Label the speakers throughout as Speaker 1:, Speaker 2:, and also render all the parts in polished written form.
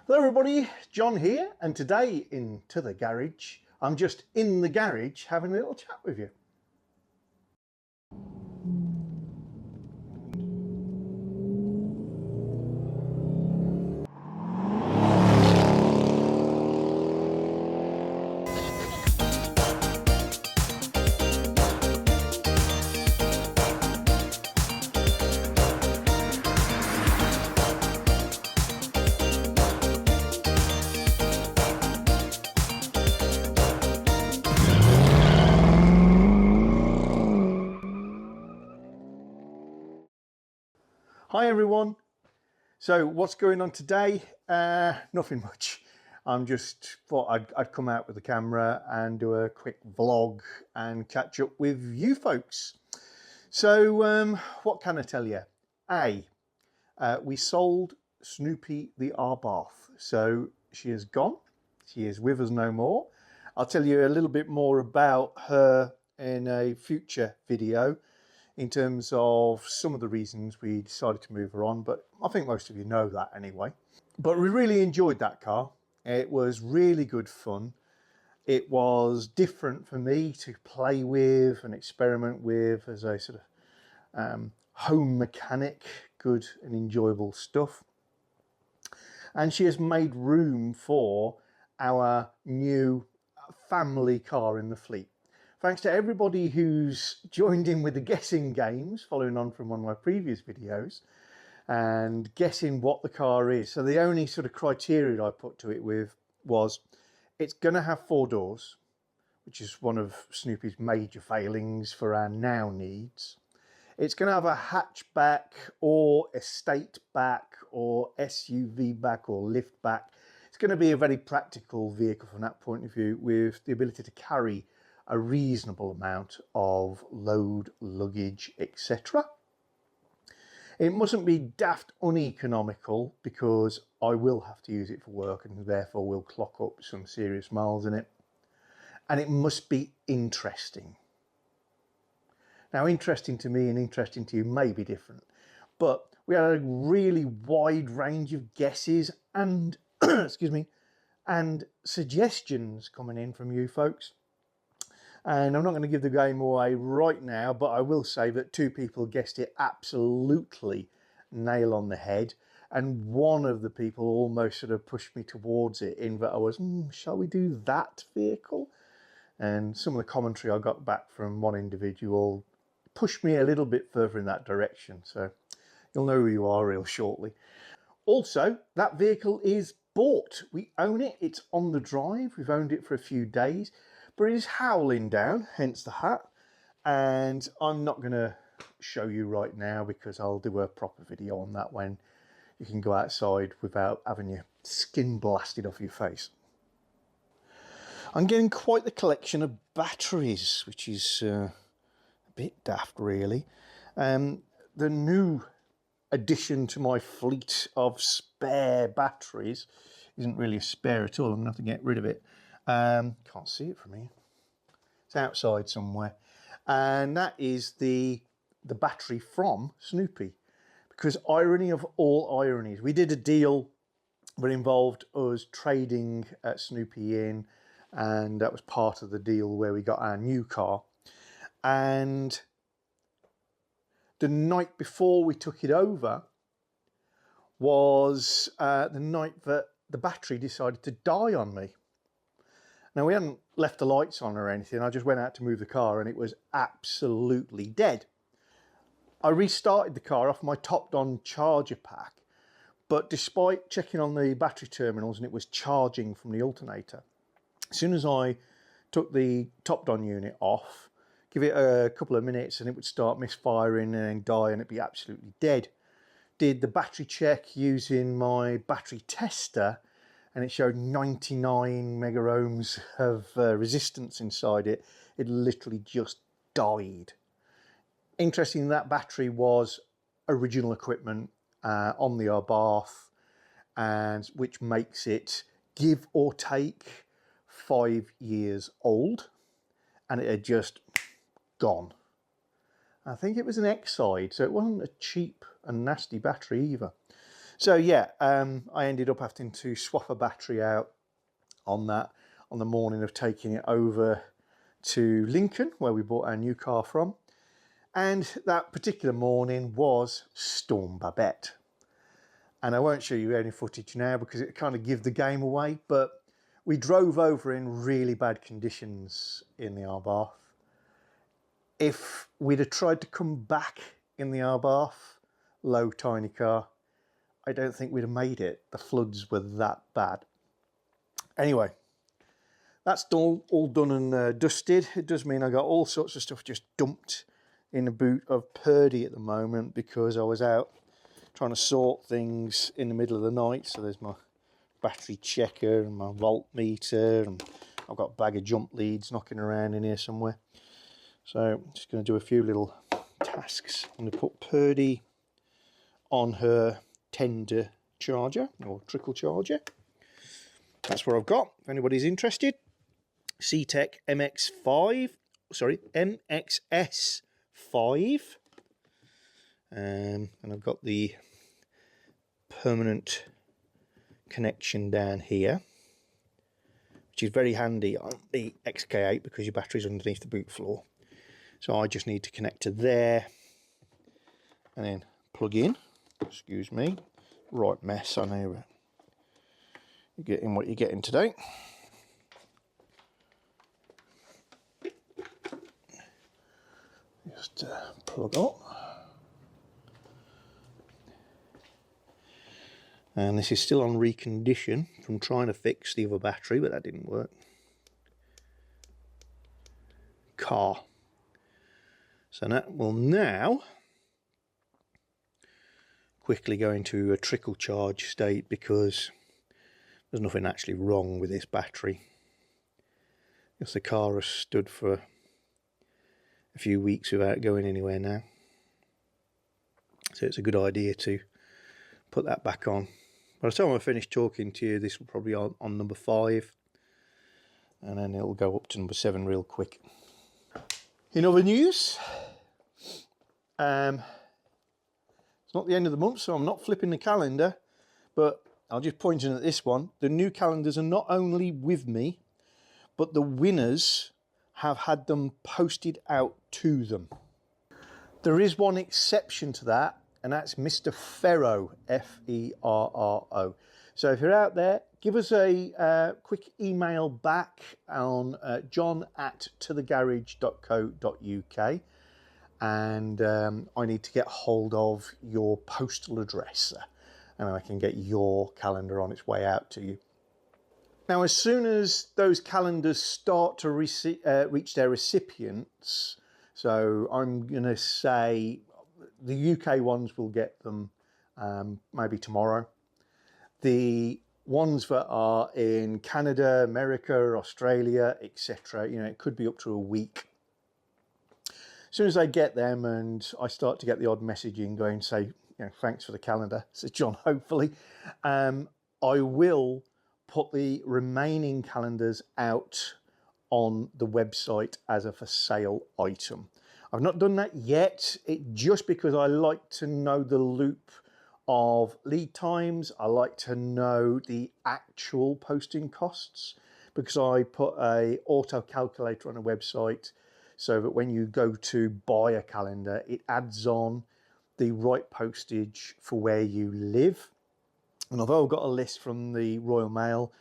Speaker 1: Hello everybody, John here, and today into the garage. I'm just in the garage having a little chat with you. Hi everyone. So what's going on today? Nothing much. I'm just thought I'd come out with the camera and do a quick vlog and catch up with you folks. So what can I tell you? We sold Snoopy the Abarth. So she is gone. She is with us no more. I'll tell you a little bit more about her in a future video, in terms of some of the reasons we decided to move her on, but I think most of you know that anyway. But we really enjoyed that car. It was really good fun. It was different for me to play with and experiment with as a sort of home mechanic, good and enjoyable stuff. And she has made room for our new family car in the fleet. Thanks to everybody who's joined in with the guessing games, following on from one of my previous videos, and guessing what the car is. So the only sort of criteria I put to it with was it's going to have 4 doors, which is one of Snoopy's major failings for our now needs. It's going to have a hatchback or estate back or SUV back or lift back. It's going to be a very practical vehicle from that point of view, with the ability to carry a reasonable amount of load, luggage, etc. It mustn't be daft uneconomical, because I will have to use it for work and therefore will clock up some serious miles in it. And it must be interesting. Now, interesting to me and interesting to you may be different, but we had a really wide range of guesses and excuse me, and suggestions coming in from you folks. And I'm not going to give the game away right now, but I will say that 2 people guessed it absolutely nail on the head. And one of the people almost sort of pushed me towards it, in that I was, shall we do that vehicle? And some of the commentary I got back from one individual pushed me a little bit further in that direction. So you'll know who you are real shortly. Also, that vehicle is bought. We own it. It's on the drive. We've owned it for a few days. But it is howling down, hence the hat, and I'm not going to show you right now, because I'll do a proper video on that when you can go outside without having your skin blasted off your face. I'm getting quite the collection of batteries, which is a bit daft really. The new addition to my fleet of spare batteries isn't really a spare at all. I'm going to have to get rid of it. Can't see it from here. It's outside somewhere, and that is the battery from Snoopy. Because irony of all ironies, we did a deal that involved us trading Snoopy in, and that was part of the deal where we got our new car. And the night before we took it over was the night that the battery decided to die on me. Now, we hadn't left the lights on or anything. I just went out to move the car and it was absolutely dead. I restarted the car off my topped-on charger pack, but despite checking on the battery terminals and it was charging from the alternator, as soon as I took the topped-on unit off, give it a couple of minutes and it would start misfiring and then die and it'd be absolutely dead. Did the battery check using my battery tester, and it showed 99 mega ohms of resistance inside it. It literally just died. Interesting, that battery was original equipment on the Abarth, and which makes it, give or take, 5 years old, and it had just gone. I think it was an XK8, so it wasn't a cheap and nasty battery either. So yeah, I ended up having to swap a battery out on that on the morning of taking it over to Lincoln, where we bought our new car from. And that particular morning was Storm Babette. And I won't show you any footage now because it kind of gives the game away, but we drove over in really bad conditions in the Abarth. If we'd have tried to come back in the Abarth, low tiny car, I don't think we'd have made it. The floods were that bad. Anyway, that's all done and dusted. It does mean I got all sorts of stuff just dumped in the boot of Purdy at the moment because I was out trying to sort things in the middle of the night. So there's my battery checker and my voltmeter, and I've got a bag of jump leads knocking around in here somewhere. So I'm just going to do a few little tasks. I'm going to put Purdy on her tender charger or trickle charger. That's what I've got if anybody's interested. CTEC MXS5. And I've got the permanent connection down here, which is very handy on the XK8 because your battery's underneath the boot floor. So I just need to connect to there and then plug in. Excuse me, right mess. I know you're getting what you're getting today. Just plug up. And this is still on recondition from trying to fix the other battery, but that didn't work. Car. So that will now quickly go into a trickle charge state because there's nothing actually wrong with this battery. Because the car has stood for a few weeks without going anywhere now. So it's a good idea to put that back on. By the time I finish talking to you, this will probably be on number 5. And then it'll go up to number 7 real quick. In other news, it's not the end of the month, so I'm not flipping the calendar. But I'll just point in at this one. The new calendars are not only with me, but the winners have had them posted out to them. There is one exception to that, and that's Mr. Ferro, F-E-R-R-O. So if you're out there, give us a quick email back on john@tothegarage.co.uk, and I need to get hold of your postal address, and I can get your calendar on its way out to you. Now, as soon as those calendars start to reach their recipients, so I'm going to say the UK ones will get them maybe tomorrow. The ones that are in Canada, America, Australia, etc., you know, it could be up to a week. As soon as I get them and I start to get the odd messaging going, say, you know, thanks for the calendar, says John, hopefully, I will put the remaining calendars out on the website as a for sale item. I've not done that yet, just because I like to know the loop of lead times. I like to know the actual posting costs, because I put a auto calculator on a website so that when you go to buy a calendar, it adds on the right postage for where you live. And although I've got a list from the Royal Mail,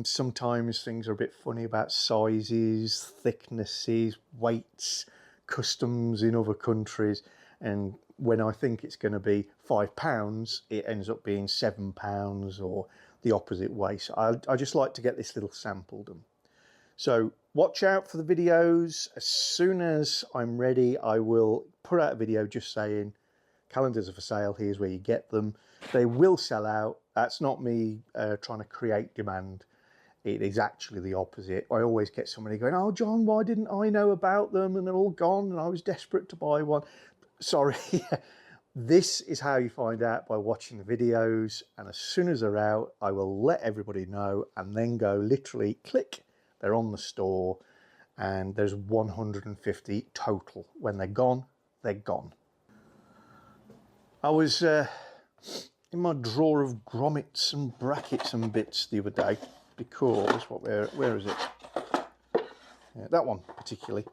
Speaker 1: sometimes things are a bit funny about sizes, thicknesses, weights, customs in other countries, and when I think it's going to be £5, it ends up being £7 or the opposite way. So I just like to get this little sample done. So watch out for the videos. As soon as I'm ready, I will put out a video just saying calendars are for sale, here's where you get them. They will sell out. That's not me trying to create demand. It is actually the opposite. I always get somebody going, oh, John, why didn't I know about them? And they're all gone and I was desperate to buy one. Sorry. This is how you find out, by watching the videos. And as soon as they're out, I will let everybody know and then go literally click. They're on the store, and there's 150 total. When they're gone, they're gone. I was in my drawer of grommets and brackets and bits the other day, because where is it? Yeah, that one particularly,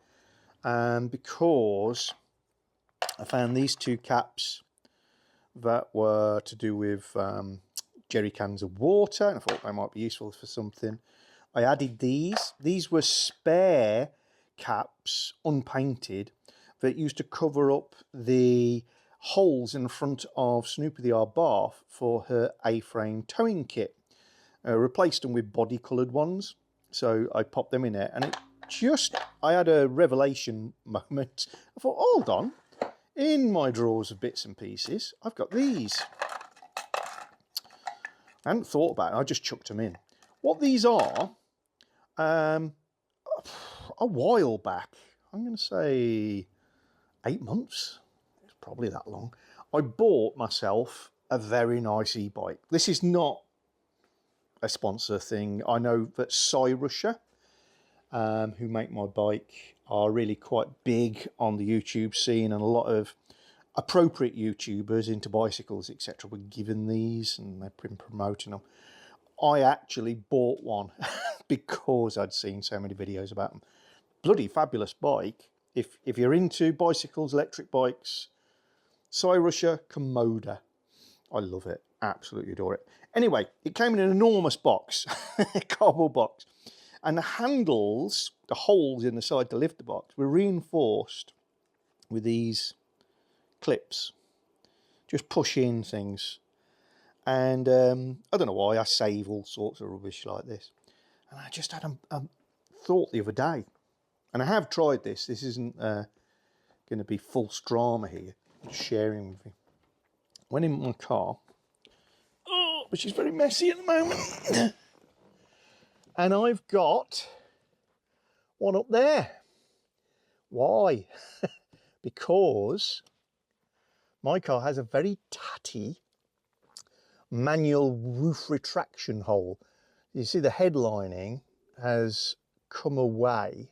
Speaker 1: because I found these two caps that were to do with jerry cans of water, and I thought they might be useful for something. I added these. These were spare caps, unpainted, that used to cover up the holes in the front of Snoopy the Abarth for her A-frame towing kit. Replaced them with body coloured ones, so I popped them in there, and I had a revelation moment. I thought, hold on, in my drawers of bits and pieces, I've got these. I hadn't thought about it, I just chucked them in. What these are, a while back, I'm going to say 8 months, it's probably that long, I bought myself a very nice e-bike. This is not a sponsor thing. I know that Russia, who make my bike, are really quite big on the YouTube scene, and a lot of appropriate YouTubers into bicycles, etc., were given these and they've been promoting them. I actually bought one because I'd seen so many videos about them. Bloody fabulous bike. If you're into bicycles, electric bikes, Russia Komoda. I love it. Absolutely adore it. Anyway, it came in an enormous box, a cardboard box. And the handles, the holes in the side to lift the box, were reinforced with these clips. Just push in things. And I don't know why, I save all sorts of rubbish like this. And I just had a thought the other day. And I have tried this. This isn't going to be false drama here. I'm just sharing with you. Went in my car, which is very messy at the moment. And I've got one up there. Why? Because my car has a very tatty manual roof retraction hole. You see the headlining has come away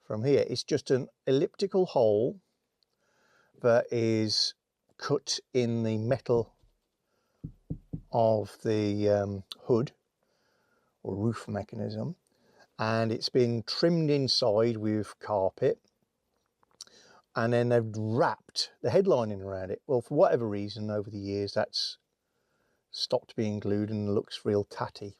Speaker 1: from here. It's just an elliptical hole that is cut in the metal of the hood or roof mechanism, and it's been trimmed inside with carpet, and then they've wrapped the headlining around it. Well, for whatever reason over the years that's stopped being glued and looks real tatty.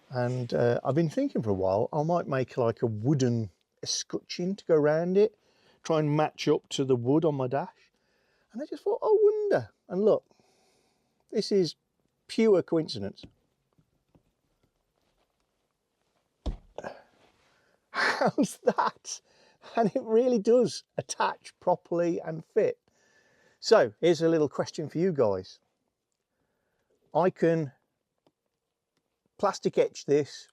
Speaker 1: And I've been thinking for a while I might make like a wooden escutcheon to go around it, try and match up to the wood on my dash. And I just thought, I wonder. And look, this is pure coincidence. How's that? And it really does attach properly and fit. So here's a little question for you guys. I can plastic etch this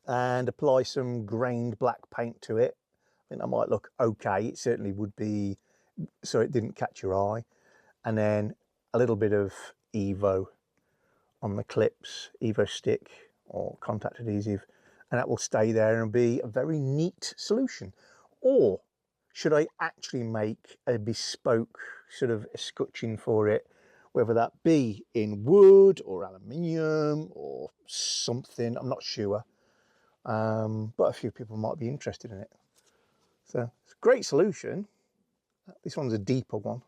Speaker 1: and apply some grained black paint to it. I think that might look okay. It certainly would be, so it didn't catch your eye. And then a little bit of Evo on the clips, Evo stick or contact adhesive, and that will stay there and be a very neat solution. Or should I actually make a bespoke sort of escutcheon for it, whether that be in wood or aluminium or something, I'm not sure. But a few people might be interested in it. So it's a great solution. This one's a deeper one.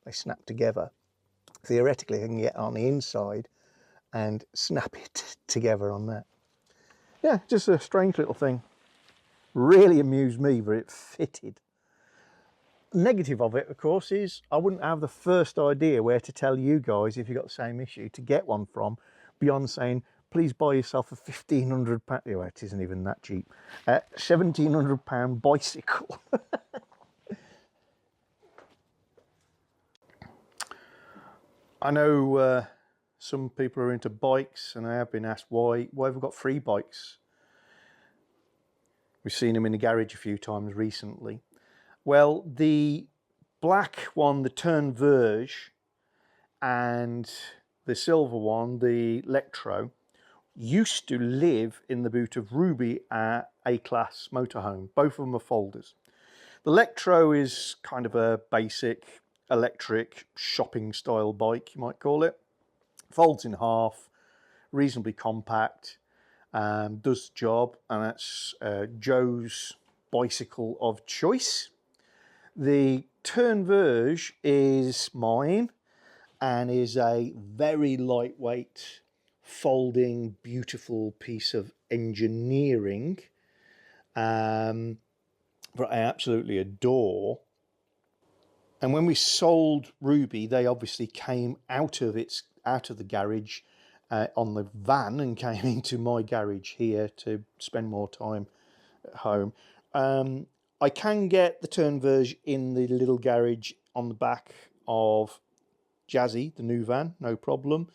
Speaker 1: They snap together. Theoretically, I can get on the inside and snap it together on that. Yeah, just a strange little thing. Really amused me that it fitted. Negative of it, of course, is I wouldn't have the first idea where to tell you guys, if you've got the same issue, to get one from, beyond saying, please buy yourself a £1,500, oh, it isn't even that cheap, £1,700 bicycle. I know some people are into bikes, and I have been asked why have we got free bikes? We've seen them in the garage a few times recently. Well, the black one, the Turn Verge, and the silver one, the Electro, used to live in the boot of Ruby A-Class motorhome. Both of them are folders. The Electro is kind of a basic electric shopping style bike, you might call it. Folds in half, reasonably compact, does the job, and that's Joe's bicycle of choice. The Turn Verge is mine and is a very lightweight, folding, beautiful piece of engineering that I absolutely adore. And when we sold Ruby, they obviously came out of the garage on the van and came into my garage here to spend more time at home. I can get the Turn Verge in the little garage on the back of Jazzy, the new van, no problem.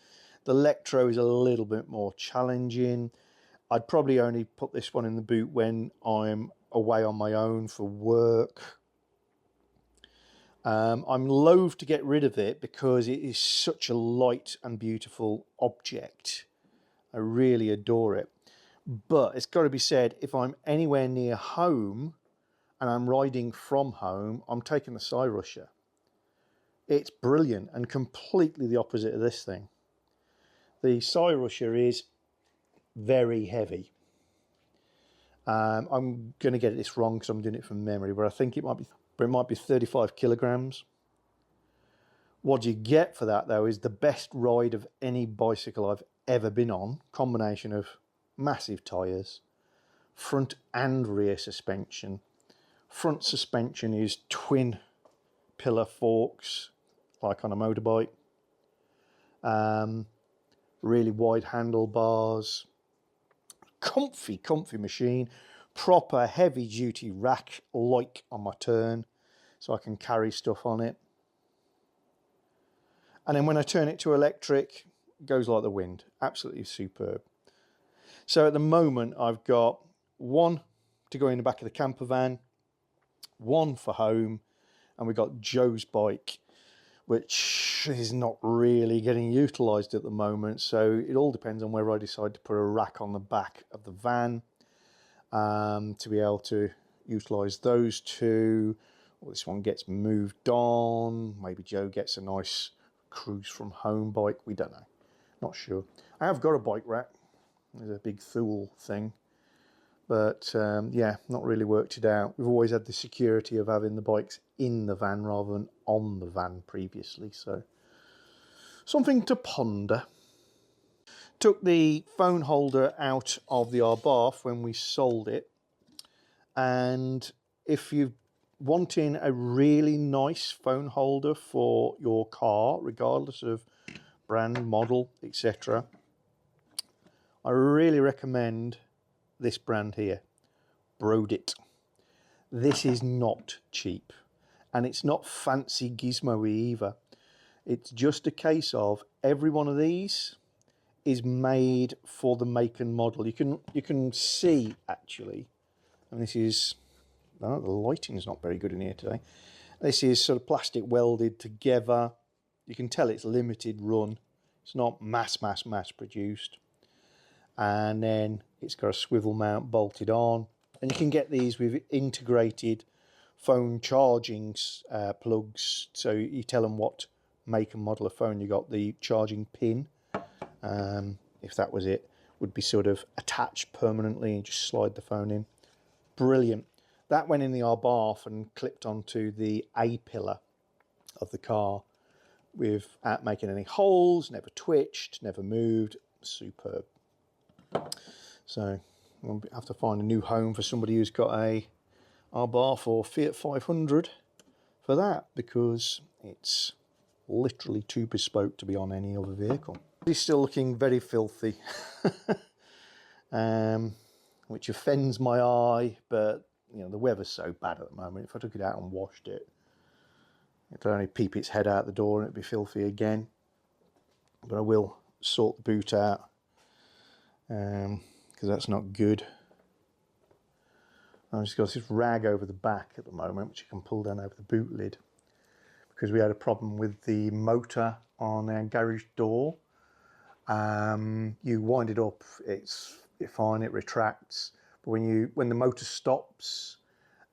Speaker 1: The Electro is a little bit more challenging. I'd probably only put this one in the boot when I'm away on my own for work. I'm loath to get rid of it because it is such a light and beautiful object. I really adore it. But it's got to be said, if I'm anywhere near home and I'm riding from home, I'm taking the Cyrusher. It's brilliant and completely the opposite of this thing. The Cyrusher is very heavy. I'm going to get this wrong because I'm doing it from memory, but I think it might be 35 kilograms. What you get for that though is the best ride of any bicycle I've ever been on. Combination of massive tyres, front and rear suspension. Front suspension is twin pillar forks like on a motorbike. Really wide handlebars. Comfy machine. Proper heavy duty rack like on my Turn, so I can carry stuff on it. And then when I turn it to electric, it goes like the wind. Absolutely superb. So at the moment I've got one to go in the back of the camper van, one for home, and we've got Joe's bike, which is not really getting utilised at the moment. So it all depends on whether I decide to put a rack on the back of the van to be able to utilise those two. Well, this one gets moved on. Maybe Joe gets a nice cruise from home bike. We don't know. Not sure. I have got a bike rack. There's a big Thule thing. But yeah, not really worked it out. We've always had the security of having the bikes in the van rather than on the van previously. So something to ponder. Took the phone holder out of the Abarth when we sold it. And if you're wanting a really nice phone holder for your car, regardless of brand, model, etc., I really recommend this brand here, Brodit. This is not cheap, and it's not fancy gizmo-y either. It's just a case of every one of these is made for the make and model. You can see actually, and this is, oh, the lighting is not very good in here today. This is sort of plastic welded together. You can tell it's limited run. It's not mass produced. And then it's got a swivel mount bolted on. And you can get these with integrated phone charging plugs. So you tell them what make and model of phone you got. The charging pin, if that was it, would be sort of attached permanently and just slide the phone in. Brilliant. That went in the Abarth and clipped onto the A-pillar of the car without making any holes, never twitched, never moved. Superb. So we'll have to find a new home for somebody who's got a Abarth or Fiat 500 for that, because it's literally too bespoke to be on any other vehicle. It's still looking very filthy, which offends my eye, but you know, the weather's so bad at the moment. If I took it out and washed it, it'd only peep its head out the door and it'd be filthy again. But I will sort the boot out, because that's not good. I've just got this rag over the back at the moment, which you can pull down over the boot lid, because we had a problem with the motor on our garage door. You wind it up, it's fine, it retracts, but when the motor stops,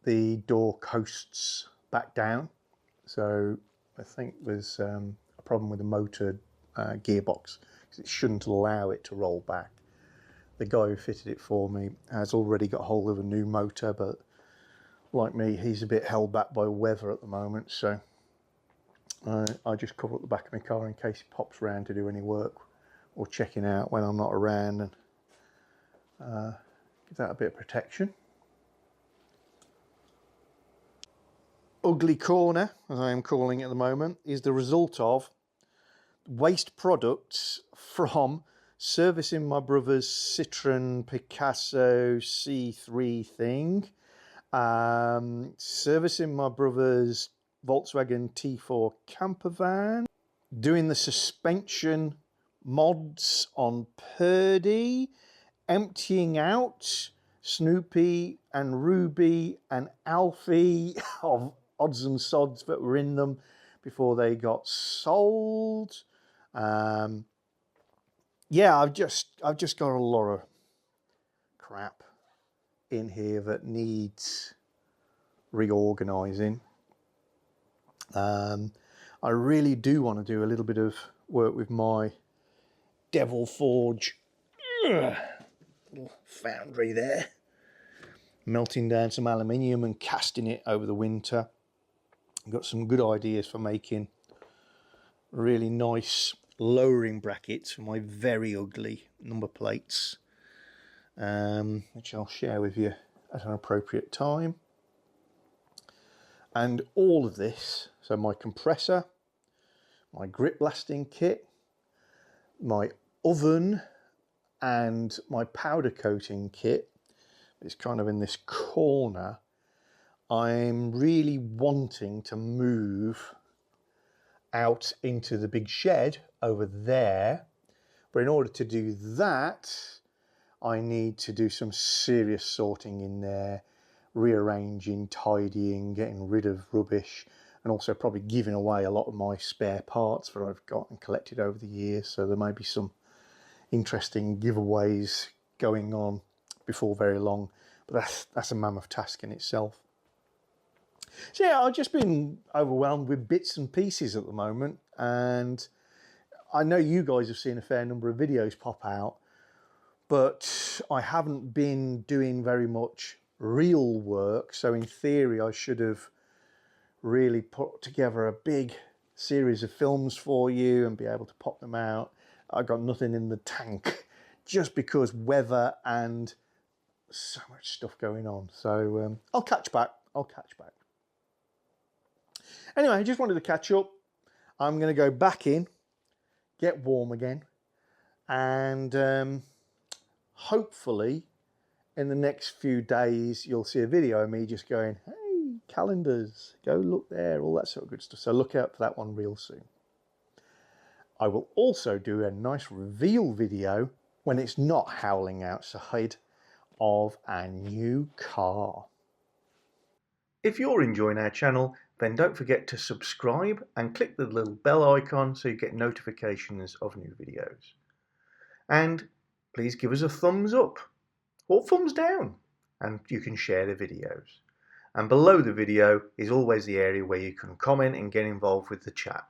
Speaker 1: the door coasts back down. So I think there's a problem with the motor gearbox, because it shouldn't allow it to roll back. The guy who fitted it for me has already got hold of a new motor, but like me, he's a bit held back by weather at the moment, so I just cover up the back of my car in case he pops round to do any work or checking out when I'm not around, and give that a bit of protection. Ugly corner, as I am calling it at the moment, is the result of waste products from servicing my brother's Citroen Picasso C3 thing, servicing my brother's Volkswagen T4 camper van, doing the suspension mods on Purdy, emptying out Snoopy and Ruby and Alfie of odds and sods that were in them before they got sold. Yeah, I've just got a lot of crap in here that needs reorganizing. I really do want to do a little bit of work with my Devil Forge little foundry there, melting down some aluminium and casting it over the winter. I've got some good ideas for making really nice lowering brackets for my very ugly number plates, which I'll share with you at an appropriate time. And all of this, so my compressor, my grip blasting kit, my oven and my powder coating kit, is kind of in this corner. I'm really wanting to move out into the big shed over there, but in order to do that I need to do some serious sorting in there, rearranging, tidying, getting rid of rubbish, and also probably giving away a lot of my spare parts that I've got and collected over the years. So there may be some interesting giveaways going on before very long, but that's a mammoth task in itself. So yeah, I've just been overwhelmed with bits and pieces at the moment, and I know you guys have seen a fair number of videos pop out, but I haven't been doing very much real work. So in theory I should have really put together a big series of films for you and be able to pop them out. I've got nothing in the tank just because weather and so much stuff going on. So I'll catch back. Anyway, I just wanted to catch up. I'm going to go back in, get warm again, and hopefully in the next few days you'll see a video of me just going, hey, calendars, go look there, all that sort of good stuff. So look out for that one real soon. I will also do a nice reveal video when it's not howling outside of a new car. If you're enjoying our channel, then don't forget to subscribe and click the little bell icon so you get notifications of new videos. And please give us a thumbs up or thumbs down, and you can share the videos. And below the video is always the area where you can comment and get involved with the chat.